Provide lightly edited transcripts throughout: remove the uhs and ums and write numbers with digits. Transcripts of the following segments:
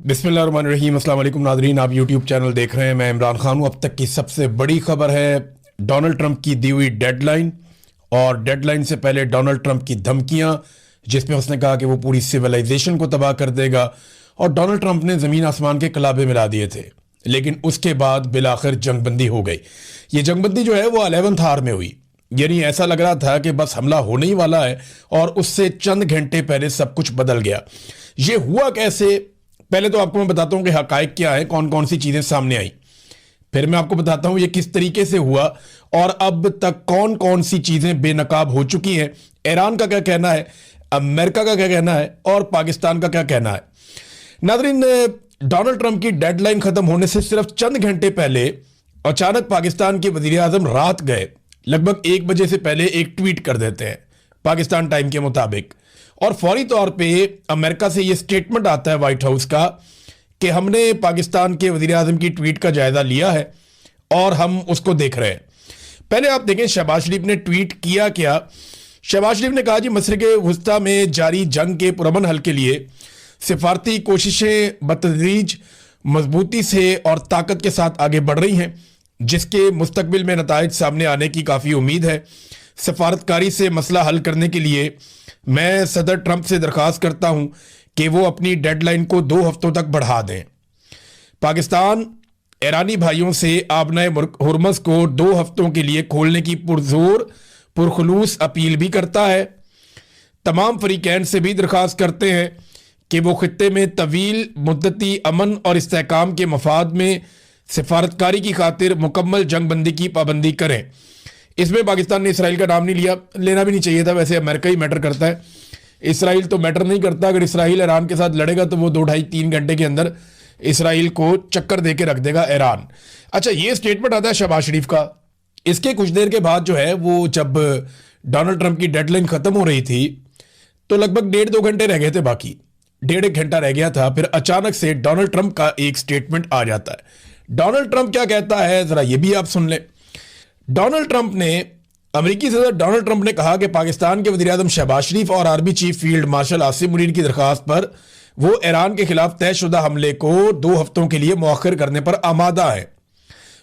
बिस्मिल्लाहिर्रहमानिर्रहीम। अस्सलाम वालेकुम नाज़रीन, आप यूट्यूब चैनल देख रहे हैं। मैं इमरान खान हूँ। अब तक की सबसे बड़ी खबर है डोनाल्ड ट्रंप की दी हुई डेडलाइन, और डेडलाइन से पहले डोनाल्ड ट्रंप की धमकियां, जिसमें उसने कहा कि वो पूरी सिविलाइजेशन को तबाह कर देगा। और डोनाल्ड ट्रंप ने ज़मीन आसमान के कलाबे मिला दिए थे, लेकिन उसके बाद बिलाखिर जंगबंदी हो गई। ये जंगबंदी जो है वो 11th आवर में हुई, यानी ऐसा लग रहा था कि बस हमला होने ही वाला है, और उससे चंद घंटे पहले सब कुछ बदल गया। ये हुआ कैसे? पहले तो आपको मैं बताता हूं कि हकायक क्या है, कौन कौन सी चीजें सामने आई। फिर मैं आपको बताता हूं ये किस तरीके से हुआ, और अब तक कौन कौन सी चीजें बेनकाब हो चुकी हैं। ईरान का क्या कहना है, अमेरिका का क्या कहना है, और पाकिस्तान का क्या कहना है। नाज़रीन, डोनाल्ड ट्रंप की डेडलाइन खत्म होने से सिर्फ चंद घंटे पहले अचानक पाकिस्तान के वजीर आजम रात गए लगभग 1 बजे से पहले एक ट्वीट कर देते हैं पाकिस्तान टाइम के मुताबिक, और फौरी तौर पे अमेरिका से ये स्टेटमेंट आता है व्हाइट हाउस का कि हमने पाकिस्तान के वजीर आजम की ट्वीट का जायजा लिया है और हम उसको देख रहे हैं। पहले आप देखें शहबाज शरीफ ने ट्वीट किया क्या। शहबाज शरीफ ने कहा जी, मशरिक़ वस्ता में जारी जंग के पुरअमन हल के लिए सिफारती कोशिशें बतदरीज मजबूती से और ताकत के साथ आगे बढ़ रही हैं, जिसके मुस्तकबिल में नताइज सामने आने की काफ़ी उम्मीद है। सफारतकारी से मसला हल करने के लिए मैं सदर ट्रंप से दरख्वास्त करता हूं कि वो अपनी डेडलाइन को 2 हफ्तों तक बढ़ा दें। पाकिस्तान ईरानी भाइयों से आबनाए हुर्मस को 2 हफ्तों के लिए खोलने की पुरजोर पुरखलूस अपील भी करता है। तमाम फरीकैन से भी दरख्वास्त करते हैं कि वो खित्ते में तवील मुद्दती अमन और इस्तेहकाम के मफाद में सिफारतकारी की खातिर मुकम्मल जंगबंदी की पाबंदी करें। इसमें पाकिस्तान ने इसराइल का नाम नहीं लिया, लेना भी नहीं चाहिए था। वैसे अमेरिका ही मैटर करता है, इसराइल तो मैटर नहीं करता। अगर इसराइल ईरान के साथ लड़ेगा तो वो 2-2.5-3 घंटे के अंदर इसराइल को चक्कर दे के रख देगा ईरान। अच्छा, ये स्टेटमेंट आता है शहबाज शरीफ का। इसके कुछ देर के बाद जो है वो, जब डोनाल्ड ट्रंप की डेडलाइन खत्म हो रही थी तो लगभग 1.5-2 घंटे रह गए थे, बाकी 1.5 घंटा रह गया था। फिर अचानक से डोनाल्ड ट्रंप का एक स्टेटमेंट आ जाता है। डोनाल्ड ट्रंप क्या कहता है, जरा ये भी आप सुन लें। डोनाल्ड ट्रंप ने, अमेरिकी सदर डोनाल्ड ट्रंप ने कहा कि पाकिस्तान के वज़ीर आज़म शहबाज शरीफ और army chief field marshal Asim Munir की दरख्वास्त पर वो ईरान के खिलाफ तयशुदा हमले को 2 हफ्तों के लिए मौखर करने पर आमादा है,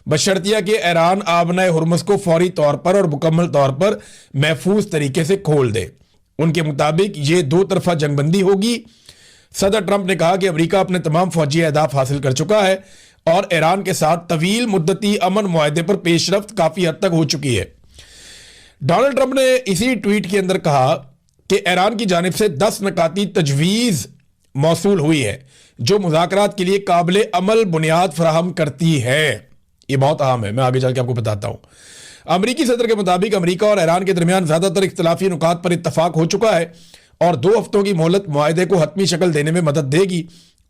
बशर्तिया कि ईरान आबनाए हुर्मस को फौरी तौर पर और मुकम्मल तौर पर महफूज तरीके से खोल दे। उनके मुताबिक ये 2 तरफा जंगबंदी होगी। सदर ट्रंप ने कहा कि अमेरिका अपने तमाम फौजी अहदाफ हासिल कर चुका है और ईरान के साथ तवील मुद्दती अमन मुआहदे पर पेशरफ्त काफी हद तक हो चुकी है। डोनाल्ड ट्रंप ने इसी ट्वीट के अंदर कहा कि ईरान की जानिब से 10 नकाती तजवीज़ मौसूल हुई है जो मुज़ाकरात के लिए काबिल अमल बुनियाद फराहम करती है। ये बहुत अहम है, मैं आगे चल के आपको बताता हूं। अमरीकी सदर के मुताबिक अमरीका और ईरान के दरमियान ज्यादातर इख्तलाफी नुकात पर इत्तफाक हो चुका है और 2 हफ्तों की मोहलत मुआहदे को हतमी शक्ल देने में मदद देगी।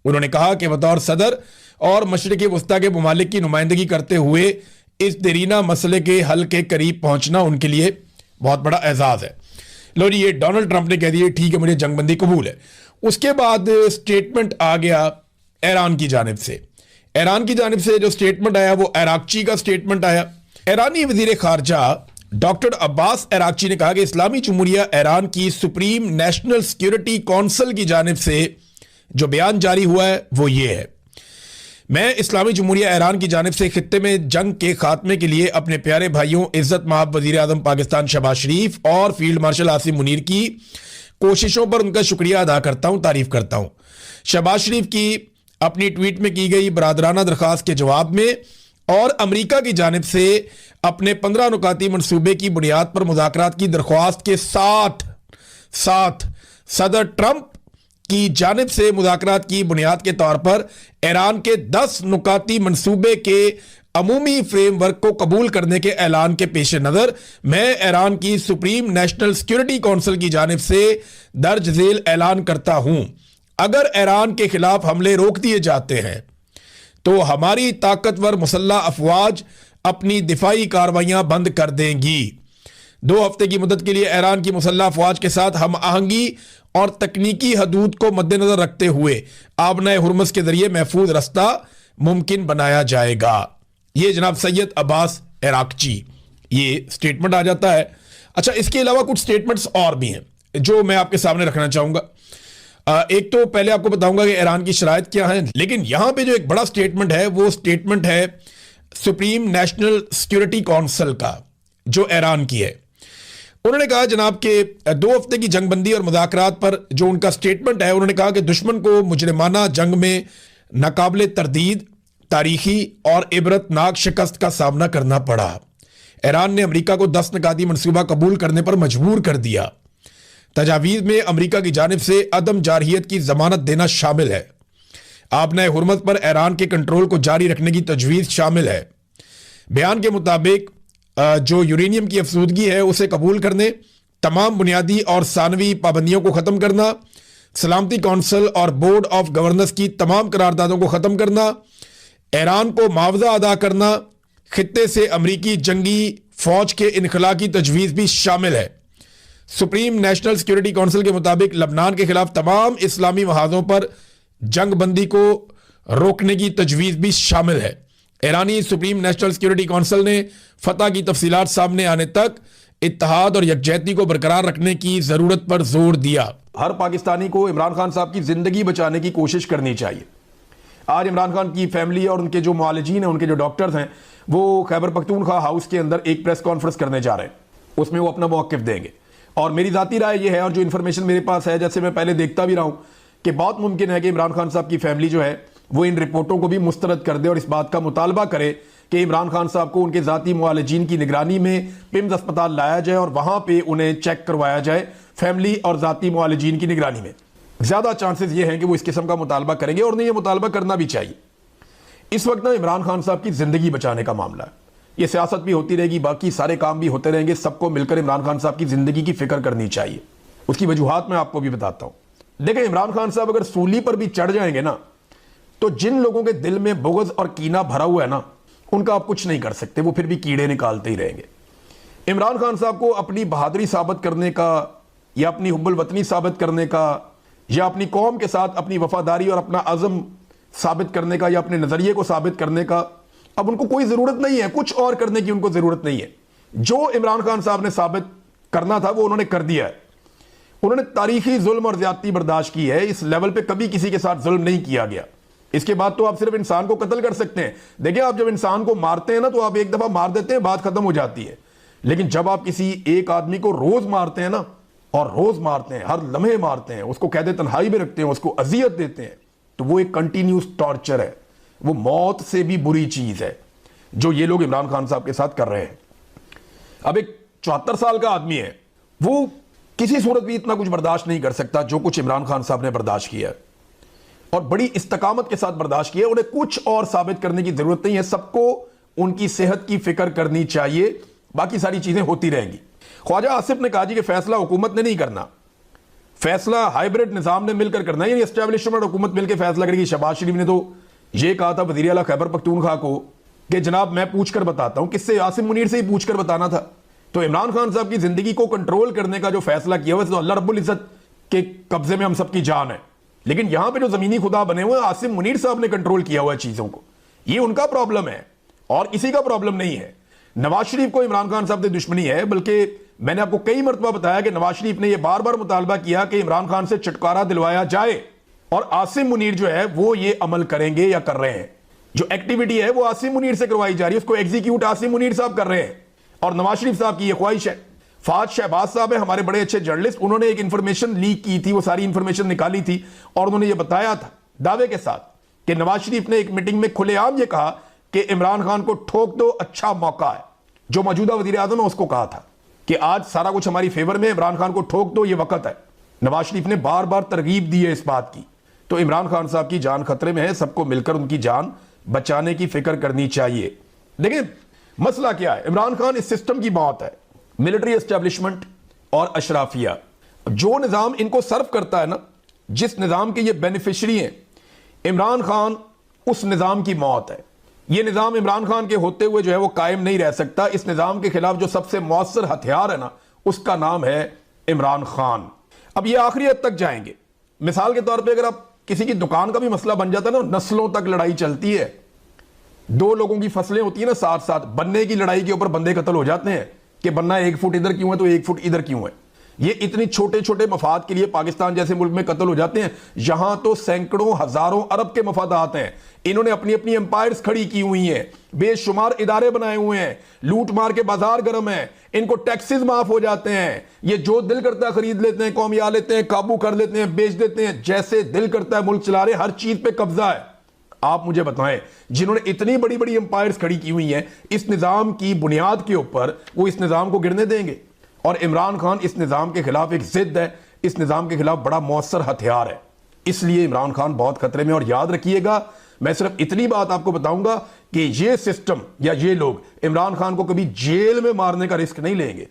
उन्होंने कहा कि बतौर सदर और मशरिक़ वस्ता के ममालिक की नुमाइंदगी करते हुए इस देरीना मसले के हल के करीब पहुंचना उनके लिए बहुत बड़ा एजाज है। लो जी, ये डोनाल्ड ट्रंप ने कह दिया ठीक है, मुझे जंगबंदी कबूल है। उसके बाद स्टेटमेंट आ गया ईरान की जानिब से। ईरान की जानिब से जो स्टेटमेंट आया वो इराक़ची का स्टेटमेंट आया। ईरानी वज़ीर ख़ारजा डॉक्टर अब्बास इराक़ची ने कहा कि इस्लामी जमहूरिया ईरान की सुप्रीम नेशनल सिक्योरिटी काउंसिल की जानिब से जो बयान जारी हुआ है वो ये है, मैं इस्लामी जमहूरिया ईरान की जानिब से खित्ते में जंग के खात्मे के लिए अपने प्यारे भाइयों इज्जत माब वज़ीर आज़म पाकिस्तान शहबाज शरीफ और फील्ड मार्शल आसिम मुनीर की कोशिशों पर उनका शुक्रिया अदा करता हूं, तारीफ करता हूं। शहबाज शरीफ की अपनी ट्वीट में की गई बरादराना दरख्वास्त के जवाब में और अमरीका की जानिब से अपने 15 नुकाती मनसूबे की बुनियाद पर मुज़ाकरात की दरख्वास्त के साथ साथ सदर ट्रंप की जानिब से मुज़ाकरात की बुनियाद के तौर पर ईरान के 10 नुकाती मनसूबे के अमूमी फ्रेमवर्क को कबूल करने के ऐलान के पेश नज़र मैं ईरान की सुप्रीम नेशनल सिक्योरिटी काउंसिल की जानिब से दर्ज झेल ऐलान करता हूं, अगर ईरान के खिलाफ हमले रोक दिए जाते हैं तो हमारी ताकतवर मुसल्लह अफवाज अपनी दिफाई कार्रवाइयां बंद कर देंगी। 2 हफ्ते की मुद्दत के लिए ईरान की मुसल्लह अफवाज के साथ हम आहंगी और तकनीकी हदूद को मद्देनजर रखते हुए आबनाए हुर्मस के जरिए महफूज रास्ता मुमकिन बनाया जाएगा। ये जनाब सैयद अब्बास इराक़ची ये स्टेटमेंट आ जाता है। अच्छा, इसके अलावा कुछ स्टेटमेंट्स और भी हैं जो मैं आपके सामने रखना चाहूंगा। एक तो पहले आपको बताऊंगा कि ईरान की शराइत क्या है, लेकिन यहां पे जो एक बड़ा स्टेटमेंट है वो स्टेटमेंट है सुप्रीम नेशनल सिक्योरिटी काउंसिल का, जो ईरान की है। उन्होंने कहा जनाब के 2 हफ्ते की जंगबंदी और मुज़ाकरात पर जो उनका स्टेटमेंट है, उन्होंने कहा कि दुश्मन को मुजरिमाना जंग में नाकाबिले तरदीद, तारीखी और इबरतनाक शिकस्त का सामना करना पड़ा। ईरान ने अमेरिका को 10 निकाती मनसूबा कबूल करने पर मजबूर कर दिया। तजावीज़ में अमेरिका की जानिब से अदम जारहियत की जमानत देना शामिल है। आपने हुर्मत पर ईरान के कंट्रोल को जारी रखने की तजवीज़ शामिल है। बयान के मुताबिक जो यूरेनियम की अफसूदगी है उसे कबूल करने, तमाम बुनियादी और सानवी पाबंदियों को ख़त्म करना, सलामती कौंसिल और बोर्ड ऑफ गवर्नर्स की तमाम करारदादों को ख़त्म करना, ईरान को मुआवजा अदा करना, खित्ते से अमरीकी जंगी फौज के इनखला की तजवीज़ भी शामिल है। सुप्रीम नेशनल सिक्योरिटी काउंसिल के मुताबिक लबनान के खिलाफ तमाम इस्लामी महाजों पर जंगबंदी को रोकने की तजवीज़ भी शामिल है। ईरानी सुप्रीम नेशनल सिक्योरिटी काउंसिल ने फतह की तफसीलात सामने आने तक इत्तेहाद और यकजहती को बरकरार रखने की ज़रूरत पर जोर दिया। हर पाकिस्तानी को इमरान खान साहब की ज़िंदगी बचाने की कोशिश करनी चाहिए। आज इमरान खान की फैमिली और उनके जो मुआलिजीन हैं, उनके जो डॉक्टर्स हैं, वो खैबर पख्तूनख्वा हाउस के अंदर एक प्रेस कॉन्फ्रेंस करने जा रहे हैं। उसमें वो अपना मौक़िफ़ देंगे और मेरी ज़ाती राय ये है, और जो इन्फॉर्मेशन मेरे पास है, जैसे मैं पहले देखता भी रहा हूँ, कि बहुत मुमकिन है कि इमरान खान साहब की फैमिली जो है वो इन रिपोर्टों को भी मुस्तरद कर दे और इस बात का मुतालबा करे कि इमरान खान साहब को उनके ज़ाती मुआलिजीन की निगरानी में पिम्स अस्पताल लाया जाए और वहाँ पे उन्हें चेक करवाया जाए, फैमिली और ज़ाती मुआलिजीन की निगरानी में। ज़्यादा चांसेस ये हैं कि वो इस किस्म का मुतालबा करेंगे, और नहीं, ये मुतालबा करना भी चाहिए। इस वक्त ना इमरान खान साहब की ज़िंदगी बचाने का मामला है। ये सियासत भी होती रहेगी, बाकी सारे काम भी होते रहेंगे, सबको मिलकर इमरान खान साहब की ज़िंदगी की फ़िक्र करनी चाहिए। उसकी वजूहात मैं आपको भी बताता हूँ। देखें, इमरान खान साहब अगर सूली पर भी चढ़ जाएंगे ना, तो जिन लोगों के दिल में बुग़्ज़ और कीना भरा हुआ है ना, उनका आप कुछ नहीं कर सकते, वो फिर भी कीड़े निकालते ही रहेंगे। इमरान खान साहब को अपनी बहादुरी साबित करने का, या अपनी हुब्बुल वतनी साबित करने का, या अपनी कौम के साथ अपनी वफादारी और अपना अज़म साबित करने का, या अपने नज़रिए को साबित करने का अब उनको कोई ज़रूरत नहीं है। कुछ और करने की उनको ज़रूरत नहीं है। जो इमरान खान साहब ने साबित करना था वो उन्होंने कर दिया है। उन्होंने तारीखी जुल्म और ज्यादती बर्दाश्त की है। इस लेवल पे कभी किसी के साथ जुल्म नहीं किया गया। इसके बाद तो आप सिर्फ इंसान को कत्ल कर सकते हैं। देखिए, आप जब इंसान को मारते हैं ना, तो आप एक दफा मार देते हैं, बात खत्म हो जाती है। लेकिन जब आप किसी एक आदमी को रोज मारते हैं ना, और रोज मारते हैं, हर लम्हे मारते हैं, उसको कैद तन्हाई में रखते हैं, उसको अजियत देते हैं, तो वो एक कंटिन्यूस टॉर्चर है। वो मौत से भी बुरी चीज है जो ये लोग इमरान खान साहब के साथ कर रहे हैं। अब एक 74 साल का आदमी है, वो किसी सूरत भी इतना कुछ बर्दाश्त नहीं कर सकता जो कुछ इमरान खान साहब ने बर्दाश्त किया है, और बड़ी इस्तकामत के साथ बर्दाश्त किया। उन्हें कुछ और साबित करने की जरूरत नहीं है। सबको उनकी सेहत की फिक्र करनी चाहिए, बाकी सारी चीजें होती रहेंगी। ख्वाजा आसिफ ने कहा जी कि फैसला हुकूमत ने नहीं करना, फैसला हाइब्रिड निजाम ने मिलकर करना है, यानी एस्टेब्लिशमेंट हुकूमत मिलकर फैसला करेगी। शहबाज शरीफ ने तो यह कहा था वज़ीर आला खैबर पख्तूनख्वा को कि जनाब मैं पूछ कर बताता हूं। किससे? आसिम मुनीर से ही पूछ कर बताना था। तो इमरान खान साहब की जिंदगी को कंट्रोल करने का जो फैसला किया हुआ, तो अल्लाह रब्बुल इज्जत के कब्जे में हम सबकी जान है। लेकिन यहां पे जो जमीनी खुदा बने हुए आसिम मुनीर साहब ने कंट्रोल किया हुआ है चीजों को। ये उनका प्रॉब्लम है और किसी का प्रॉब्लम नहीं है। नवाज शरीफ को इमरान खान साहब से दुश्मनी है, बल्कि मैंने आपको कई मरतबा बताया कि नवाज शरीफ ने यह बार बार मुतालबा किया कि इमरान खान से छुटकारा दिलवाया जाए, और आसिम मुनीर जो है वो ये अमल करेंगे या कर रहे हैं। जो एक्टिविटी है वो आसिम मुनीर से करवाई जा रही है, उसको एग्जीक्यूट आसिम मुनीर साहब कर रहे हैं, और नवाज शरीफ साहब की यह ख्वाहिश है। फाज शहबाज साहब है हमारे बड़े अच्छे जर्नलिस्ट, उन्होंने एक इंफॉर्मेशन लीक की थी, वो सारी इंफॉर्मेशन निकाली थी, और उन्होंने ये बताया था दावे के साथ कि नवाज शरीफ ने एक मीटिंग में खुलेआम ये कहा कि इमरान खान को ठोक दो, अच्छा मौका है। जो मौजूदा वजीर आजम है उसको कहा था कि आज सारा कुछ हमारी फेवर में, इमरान खान को ठोक दो, ये वक्त है। नवाज शरीफ ने बार बार तरगीब दी है इस बात की। तो इमरान खान साहब की जान खतरे में है, सबको मिलकर उनकी जान बचाने की फिक्र करनी चाहिए। देखिए मसला क्या है, इमरान खान इस सिस्टम की मौत है, मिलिट्री एस्टेब्लिशमेंट और अशराफिया। जो निजाम इनको सर्व करता है ना, जिस निजाम के ये बेनिफिशरी हैं, इमरान खान उस निजाम की मौत है। ये निजाम इमरान खान के होते हुए जो है वो कायम नहीं रह सकता। इस निजाम के खिलाफ जो सबसे मौसर हथियार है ना, उसका नाम है इमरान खान। अब ये आखिरी हद तक जाएंगे। मिसाल के तौर पे अगर आप किसी की दुकान का भी मसला बन जाता है ना, नस्लों तक लड़ाई चलती है। दो लोगों की फसलें होती है ना साथ साथ, बनने की लड़ाई के ऊपर बंदे कत्ल हो जाते हैं कि बनना 1 फुट इधर क्यों है तो 1 फुट इधर क्यों है। ये इतनी छोटे छोटे मफाद के लिए पाकिस्तान जैसे मुल्क में कत्ल हो जाते हैं, यहां तो सैकड़ों हजारों अरब के मफादात हैं। इन्होंने अपनी अपनी एम्पायर्स खड़ी की हुई हैं, बेशुमार इदारे बनाए हुए हैं, लूट मार के बाजार गर्म है, इनको टैक्सेस माफ हो जाते हैं, ये जो दिल करता है खरीद लेते हैं, कौमिया लेते हैं, काबू कर लेते हैं, बेच देते हैं, जैसे दिल करता है मुल्क चला रहे, हर चीज पे कब्जा है। आप मुझे बताएं, जिन्होंने इतनी बड़ी बड़ी एम्पायर्स खड़ी की हुई हैं, इस निजाम की बुनियाद के ऊपर वो इस निजाम को गिरने देंगे? और इमरान खान इस निजाम के खिलाफ एक जिद है, इस निजाम के खिलाफ बड़ा मौसर हथियार है, इसलिए इमरान खान बहुत खतरे में। और याद रखिएगा, मैं सिर्फ इतनी बात आपको बताऊंगा कि ये सिस्टम या ये लोग इमरान खान को कभी जेल में मारने का रिस्क नहीं लेंगे,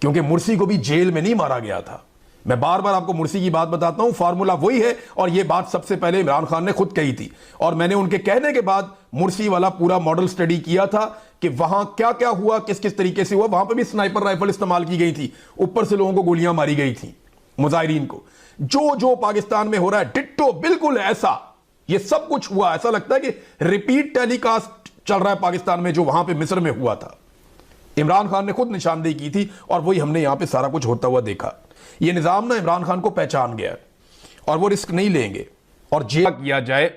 क्योंकि मुर्सी को भी जेल में नहीं मारा गया था। मैं बार बार आपको मुर्सी की बात बताता हूं, फार्मूला वही है, और यह बात सबसे पहले इमरान खान ने खुद कही थी, और मैंने उनके कहने के बाद मुर्सी वाला पूरा मॉडल स्टडी किया था कि वहां क्या क्या हुआ, किस किस तरीके से हुआ। वहां पर भी स्नाइपर राइफल इस्तेमाल की गई थी, ऊपर से लोगों को गोलियां मारी गई थी, मुजाहिरीन को। जो जो पाकिस्तान में हो रहा है डिट्टो बिल्कुल ऐसा, ये सब कुछ हुआ। ऐसा लगता है कि रिपीट टेलीकास्ट चल रहा है पाकिस्तान में, जो वहां पे मिस्र में हुआ था। इमरान खान ने खुद निशानदेही की थी, और वही हमने यहां पे सारा कुछ होता हुआ देखा। ये निजाम ना इमरान खान को पहचान गया है, और वो रिस्क नहीं लेंगे, और जेल किया जाए,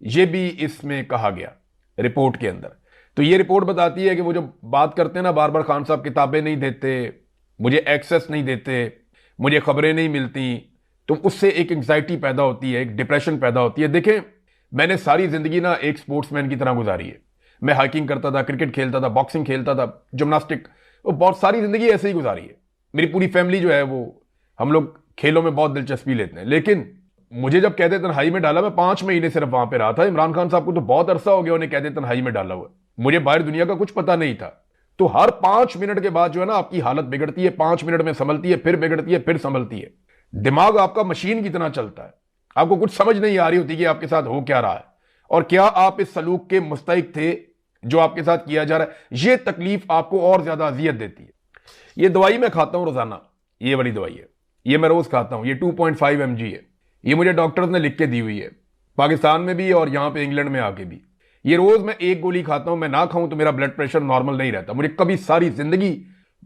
ये भी इसमें कहा गया रिपोर्ट के अंदर। तो ये रिपोर्ट बताती है कि वो जो बात करते हैं ना बार बार, खान साहब किताबें नहीं देते, मुझे एक्सेस नहीं देते, मुझे खबरें नहीं मिलती, तो उससे एक एंग्जाइटी पैदा होती है, एक डिप्रेशन पैदा होती है। देखें, मैंने सारी जिंदगी ना एक स्पोर्ट्समैन की तरह गुजारी है। मैं हाइकिंग करता था, क्रिकेट खेलता था, बॉक्सिंग खेलता था, जिम्नास्टिक, वो बहुत सारी जिंदगी ऐसे ही गुजारी है। मेरी पूरी फैमिली जो है वो, हम लोग खेलों में बहुत दिलचस्पी लेते हैं। लेकिन मुझे जब कैद तन्हाई में डाला, मैं 5 महीने सिर्फ वहां पे रहा था। इमरान खान साहब को तो बहुत अरसा हो गया उन्हें कैद तन्हाई में डाला हुआ, मुझे बाहर दुनिया का कुछ पता नहीं था। तो हर 5 मिनट के बाद जो है ना आपकी हालत बिगड़ती है, 5 मिनट में संभलती है, फिर बिगड़ती है, फिर संभलती है। दिमाग आपका मशीन की तरह चलता है, आपको कुछ समझ नहीं आ रही होती कि आपके साथ हो क्या रहा है, और क्या आप इस सलूक के मुस्तहिक थे जो आपके साथ किया जा रहा है। यह तकलीफ आपको और ज्यादा अजियत देती है। ये दवाई मैं खाता हूं रोजाना, ये वाली दवाई है, ये मैं रोज खाता हूं, ये 2.5 mg है। ये मुझे डॉक्टर्स ने लिख के दी हुई है, पाकिस्तान में भी और यहां पे इंग्लैंड में आके भी। ये रोज मैं एक गोली खाता हूं, मैं ना खाऊं तो मेरा ब्लड प्रेशर नॉर्मल नहीं रहता। मुझे कभी सारी जिंदगी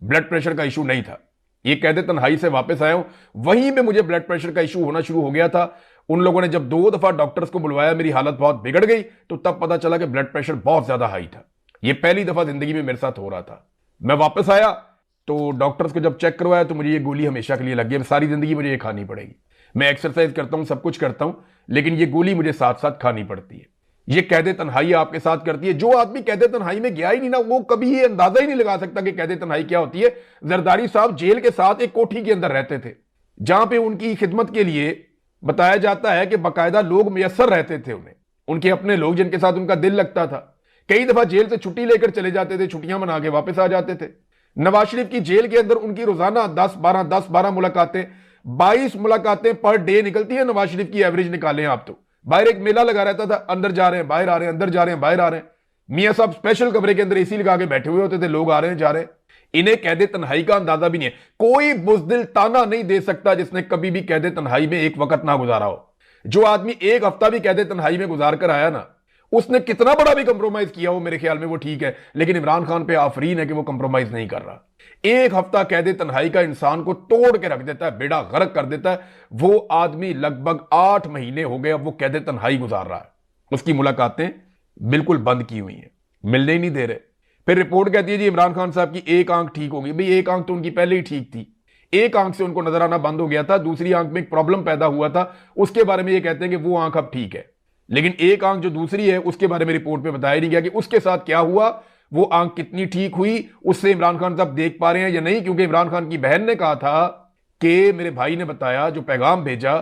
ब्लड प्रेशर का इशू नहीं था। ये कैद तन्हाई से वापस आया हूं, वहीं पे मुझे ब्लड प्रेशर का इशू होना शुरू हो गया था। उन लोगों ने जब 2 दफा डॉक्टर्स को बुलवाया, मेरी हालत बहुत बिगड़ गई, तो तब पता चला कि ब्लड प्रेशर बहुत ज्यादा हाई था। ये पहली दफा जिंदगी में मेरे साथ हो रहा था। मैं वापस आया तो डॉक्टर्स को जब चेक करवाया तो मुझे ये गोली हमेशा के लिए लग गई, सारी जिंदगी मुझे ये खानी पड़ेगी। मैं एक्सरसाइज करता हूं, सब कुछ करता हूं, लेकिन ये गोली मुझे साथ साथ खानी पड़ती है। ये कैद तन्हाई आपके साथ करती है। जो आदमी कैद तन्हाई में गया ही नहीं ना, वो कभी ये अंदाजा ही नहीं लगा सकता कि कैद तन्हाई क्या होती है। जरदारी साहब जेल के साथ एक कोठी के अंदर रहते थे, जहां पे उनकी खिदमत के लिए बताया जाता है कि बाकायदा लोग मुयस्सर रहते थे उन्हें, उनके अपने लोग जिनके साथ उनका दिल लगता था। कई दफा जेल से छुट्टी लेकर चले जाते थे, छुट्टियां मना के वापस आ जाते थे। नवाज शरीफ की जेल के अंदर उनकी रोजाना 10-12 मुलाकातें, 22 मुलाकातें पर डे निकलती है। नवाज शरीफ की एवरेज निकालें आप तो। बाहर एक मेला लगा रहता था, अंदर जा रहे हैं बाहर आ रहे हैं, अंदर जा रहे हैं बाहर आ रहे हैं। मियां साहब स्पेशल कमरे के अंदर एसी लगा के बैठे हुए होते थे, लोग आ रहे हैं जा रहे हैं। इन्हें कैद तन्हाई का अंदाजा भी नहीं है। कोई बुज़दिल ताना नहीं दे सकता जिसने कभी भी कैद तन्हाई में एक वक्त ना गुजारा हो। जो आदमी एक हफ्ता भी कैद तन्हाई में गुजार कर आया ना, उसने कितना बड़ा भी कंप्रोमाइज किया हो, मेरे ख्याल में वो ठीक है। लेकिन इमरान खान पे आफरीन है कि वो कंप्रोमाइज नहीं कर रहा। एक हफ्ता कैद तन्हाई का इंसान को तोड़ के रख देता है, बेड़ा गर्क कर देता है। वो आदमी लगभग 8 महीने हो गए अब वो कैद तन्हाई गुजार रहा है। उसकी मुलाकातें बिल्कुल बंद की हुई हैं, मिलने ही नहीं दे रहे। फिर रिपोर्ट कहती है जी इमरान खान साहब की एक आंख ठीक होगी। भाई एक आंख तो उनकी पहले ही ठीक थी, एक आंख से उनको नजर आना बंद हो गया था, दूसरी आंख में एक प्रॉब्लम पैदा हुआ था, उसके बारे में ये कहते हैं कि वो आंख अब ठीक है। लेकिन एक आंख जो दूसरी है उसके बारे में रिपोर्ट में बताया नहीं गया कि उसके साथ क्या हुआ, वो आंख कितनी ठीक हुई, उससे इमरान खान साहब देख पा रहे हैं या नहीं। क्योंकि इमरान खान की बहन ने कहा था कि मेरे भाई ने बताया, जो पैगाम भेजा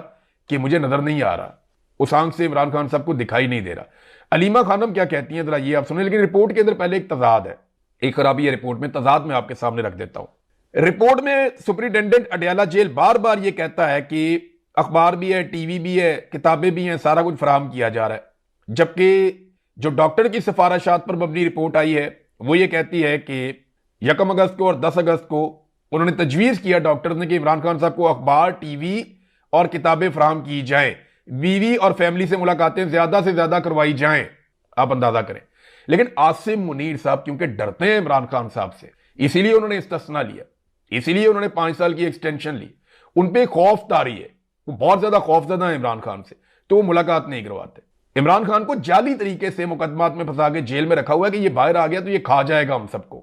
कि मुझे नजर नहीं आ रहा, उस आंख से इमरान खान साहब को दिखाई नहीं दे रहा। अलीमा खानम क्या कहती हैं जरा ये आप सुने। लेकिन रिपोर्ट के अंदर पहले एक तजाद है, एक खराबी है रिपोर्ट में, तजाद में आपके सामने रख देता हूं। रिपोर्ट में सुप्रिंटेंडेंट अडयाला जेल बार बार यह कहता है कि अखबार भी है, टीवी भी है, किताबें भी हैं, सारा कुछ फराहम किया जा रहा है। जबकि जो डॉक्टर की सिफारिशात पर मबनी रिपोर्ट आई है वो ये कहती है कि 1 अगस्त को और 10 अगस्त को उन्होंने तजवीज़ किया डॉक्टर ने कि इमरान खान साहब को अखबार, टीवी और किताबें फराहम की जाएं, बीवी और फैमिली से मुलाकातें ज्यादा से ज्यादा करवाई जाएं। आप अंदाजा करें। लेकिन आसिम मुनीर साहब क्योंकि डरते हैं इमरान खान साहब से, इसीलिए उन्होंने इस्तिस्ना लिया। इसीलिए उन्होंने 5 साल की एक्सटेंशन ली। उन पे खौफ तारी है, वो बहुत ज्यादा खौफजदा है इमरान खान से, तो वो मुलाकात नहीं करवाते। इमरान खान को जाली तरीके से मुकदमात में फंसा के जेल में रखा हुआ है कि ये बाहर आ गया तो ये खा जाएगा हम सबको,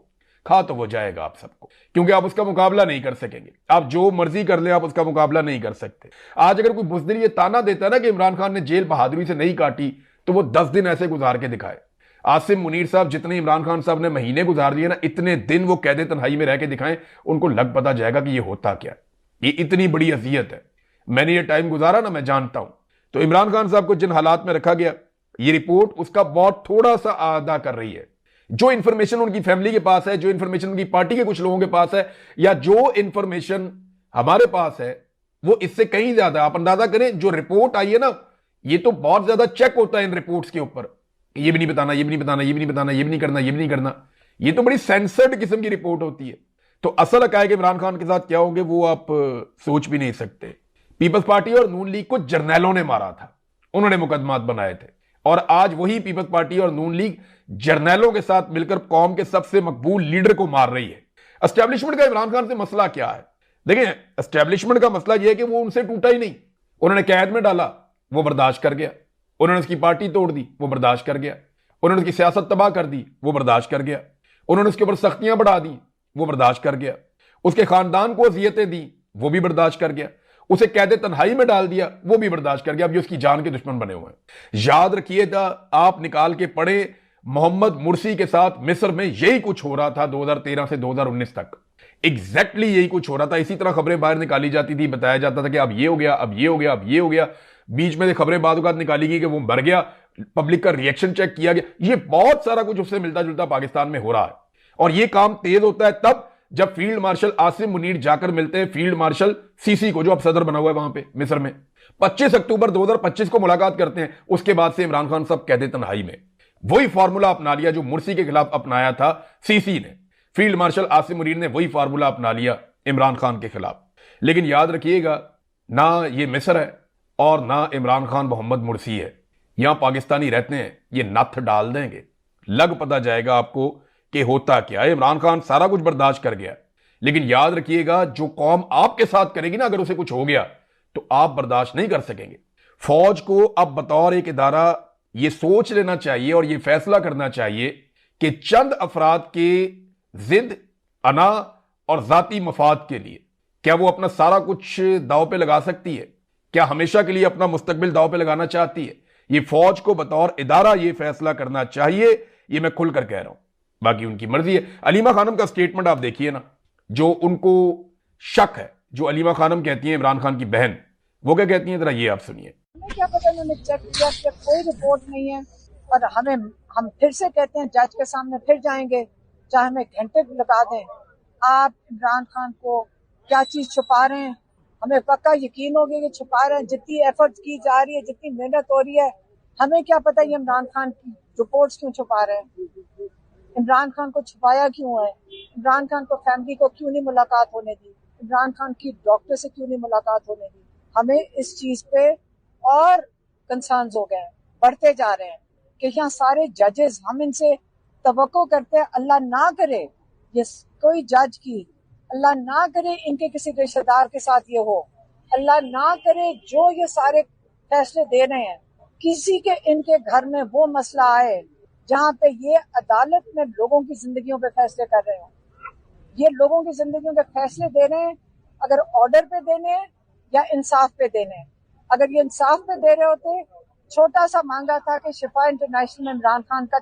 खा तो वो जाएगा आप सबको, क्योंकि आप उसका मुकाबला नहीं कर सकेंगे। आप जो मर्जी कर ले, आप उसका मुकाबला नहीं कर सकते। आज अगर कोई बुज़दिल ये ताना देता है ना कि इमरान खान ने जेल बहादुरी से नहीं काटी, तो वो 10 दिन ऐसे गुजार के दिखाए। आसिम मुनीर साहब जितने इमरान खान साहब ने महीने गुजार दिए ना, इतने दिन वो कैदे तन्हाई में रह के दिखाएं, उनको लग पता जाएगा कि ये होता क्या, ये इतनी बड़ी अजियत है। मैंने ये टाइम गुजारा ना, मैं जानता हूं। तो इमरान खान साहब को जिन हालात में रखा गया, ये रिपोर्ट उसका बहुत थोड़ा सा अदा कर रही है। जो इंफॉर्मेशन उनकी फैमिली के पास है, जो इंफॉर्मेशन उनकी पार्टी के कुछ लोगों के पास है, या जो इंफॉर्मेशन हमारे पास है, वो इससे कहीं ज्यादा। आप अंदाजा करें, जो रिपोर्ट आई है ना, ये तो बहुत ज्यादा चेक होता है इन रिपोर्ट्स के ऊपर। ये भी नहीं बताना, ये भी नहीं बताना, ये भी नहीं बताना, ये भी नहीं करना, ये भी नहीं करना। ये तो बड़ी सेंसर्ड किस्म की रिपोर्ट होती है। तो असल हकायक इमरान खान के साथ क्या होंगे वो आप सोच भी नहीं सकते। पीपल्स पार्टी और नून लीग को जर्नैलों ने मारा था, उन्होंने मुकदमात बनाए थे, और आज वही पीपल्स पार्टी और नून लीग जर्नैलों के साथ मिलकर कौम के सबसे मकबूल लीडर को मार रही है। एस्टेब्लिशमेंट का इमरान खान से मसला क्या है? देखिए, एस्टेब्लिशमेंट का मसला यह है कि वो उनसे टूटा ही नहीं। उन्होंने कैद में डाला, वो बर्दाश्त कर गया। उन्होंने उसकी पार्टी तोड़ दी, वो बर्दाश्त कर गया। उन्होंने उसकी सियासत तबाह कर दी, वो बर्दाश्त कर गया। उन्होंने उसके ऊपर सख्तियां बढ़ा दी, वो बर्दाश्त कर गया। उसके खानदान को अजियतें दी, वो भी बर्दाश्त कर गया। उसे कैदे तन्हाई में डाल दिया, वो भी बर्दाश्त कर गया। अब ये उसकी जान के दुश्मन बने हुए हैं। याद रखिएगा, आप निकाल के पढ़े, मोहम्मद मुर्सी के साथ मिस्र में यही कुछ हो रहा था 2013 से 2019 तक। एग्जैक्टली यही कुछ हो रहा था। इसी तरह खबरें बाहर निकाली जाती थी, बताया जाता था कि अब ये हो गया, अब ये हो गया, अब ये हो गया। बीच में खबरें बाद निकाली गई कि वो मर गया, पब्लिक का रिएक्शन चेक किया गया। ये बहुत सारा कुछ उससे मिलता जुलता पाकिस्तान में हो रहा है। और ये काम तेज होता है तब जब फील्ड मार्शल आसिम मुनीर जाकर मिलते हैं फील्ड मार्शल सीसी को, जो अब सदर बना हुआ है वहां पे मिस्र में। 25 अक्टूबर 2025 को मुलाकात करते हैं। उसके बाद से इमरान खान साहब कहते तन्हाई में वही फार्मूला अपना लिया जो मुर्सी के खिलाफ अपनाया था सीसी ने। फील्ड मार्शल आसिम मुनीर ने वही फार्मूला अपना लिया इमरान खान के खिलाफ। लेकिन याद रखिएगा, ना ये मिस्र है और ना इमरान खान मोहम्मद मुर्सी है। यहां पाकिस्तानी रहते हैं, ये नथ डाल देंगे, लग पता जाएगा आपको कि होता क्या है। इमरान खान सारा कुछ बर्दाश्त कर गया, लेकिन याद रखिएगा, जो कौम आपके साथ करेगी ना, अगर उसे कुछ हो गया तो आप बर्दाश्त नहीं कर सकेंगे। फौज को अब बतौर एक इदारा ये सोच लेना चाहिए और ये फैसला करना चाहिए कि चंद अफराद के जिद, अना और जाती मफाद के लिए क्या वो अपना सारा कुछ दांव पे लगा सकती है? क्या हमेशा के लिए अपना मुस्तकबिल दांव पे लगाना चाहती है? ये फौज को बतौर इदारा ये फैसला करना चाहिए। ये मैं खुलकर कह रहा हूं, बाकी उनकी मर्जी है। अलीमा खानम का स्टेटमेंट आप देखिए ना, जो उनको शक है, जो अलीमा खानम कहती हैं इमरान खान की बहन, वो क्या कहती हैं, जरा ये आप सुनिए। हमें क्या पता, उन्होंने चेक किया कि कोई रिपोर्ट नहीं है, और हम फिर से कहते हैं जज के सामने फिर जाएंगे, चाहे हमें घंटे लगा दें। आप इमरान खान को क्या चीज छुपा रहे हैं? हमें पक्का यकीन हो गया कि छुपा रहे हैं। जितनी एफर्ट की जा रही है, जितनी मेहनत हो रही है, हमें क्या पता ये इमरान खान की रिपोर्ट्स क्यों छुपा रहे हैं? इमरान खान को छुपाया क्यों है? इमरान खान को फैमिली को क्यों नहीं मुलाकात होने दी? इमरान खान की डॉक्टर से क्यों नहीं मुलाकात होने दी? हमें इस चीज पे और कंसर्न हो गए हैं, बढ़ते जा रहे हैं कि यहाँ सारे जजेस, हम इनसे तवक्को करते हैं, अल्लाह ना करे ये कोई जज की, अल्लाह ना करे इनके किसी रिश्तेदार के साथ ये हो, अल्लाह ना करे जो ये सारे फैसले दे रहे हैं किसी के इनके घर में वो मसला आए जहाँ पे ये अदालत में लोगों की जिंदगियों पे फैसले कर रहे हो। ये लोगों की जिंदगियों पे फैसले दे रहे हैं, अगर ऑर्डर पे देने हैं या इंसाफ पे देने हैं। अगर ये इंसाफ पे दे रहे होते, छोटा सा मांगा था कि शिफा इंटरनेशनल में इमरान खान का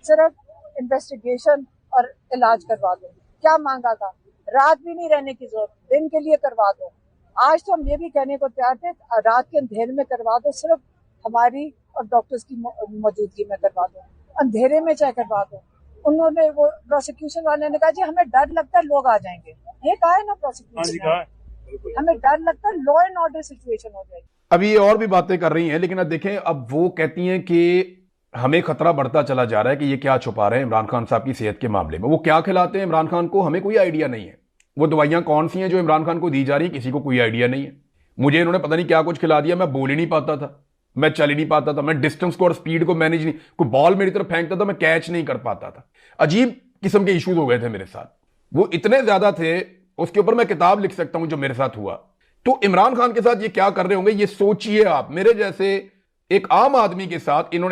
सिर्फ इन्वेस्टिगेशन और इलाज करवा दो। क्या मांगा था? रात भी नहीं रहने की जरूरत, दिन के लिए करवा दो। आज तो हम ये भी कहने को तैयार थे, रात के अंधेरे में करवा दो, सिर्फ हमारी और डॉक्टर्स की मौजूदगी में करवा दो, अंधेरे में चाहे करवा दो। उन्होंने, वो प्रोसिक्यूशन वाले ने कहा जी हमें डर लगता है लोग आ जाएंगे। ये कहा है ना प्रोसिक्यूशन, हमें डर लगता है लॉ एंड ऑर्डर सिचुएशन हो जाएगी। अब ये और भी बातें कर रही हैं, लेकिन अब देखें, अब वो कहती हैं कि हमें खतरा बढ़ता चला जा रहा है कि ये क्या छुपा रहे हैं इमरान खान साहब की सेहत के मामले में। वो क्या खिलाते हैं इमरान खान को, हमें कोई आइडिया नहीं है। वो दवाइयां कौन सी हैं जो इमरान खान को दी जा रही है, किसी को कोई आइडिया नहीं है। मुझे इन्होंने पता नहीं क्या कुछ खिला दिया, मैं बोल ही नहीं पाता था, मैं चल ही नहीं पाता था, मैं डिस्टेंस को और स्पीड को मैनेज नहीं, कोई बॉल मेरी तरफ फेंकता था मैं कैच नहीं कर पाता था। अजीब किस्म के इश्यूज हो गए थे मेरे साथ, वो इतने ज्यादा थे। उसके ऊपर मैं किताब लिख सकता हूं जो मेरे साथ हुआ। तो इमरान खान के साथ ये क्या कर रहे होंगे, ये सोचिए आप। मेरे जैसे एक आम आदमी के साथ इन्होंने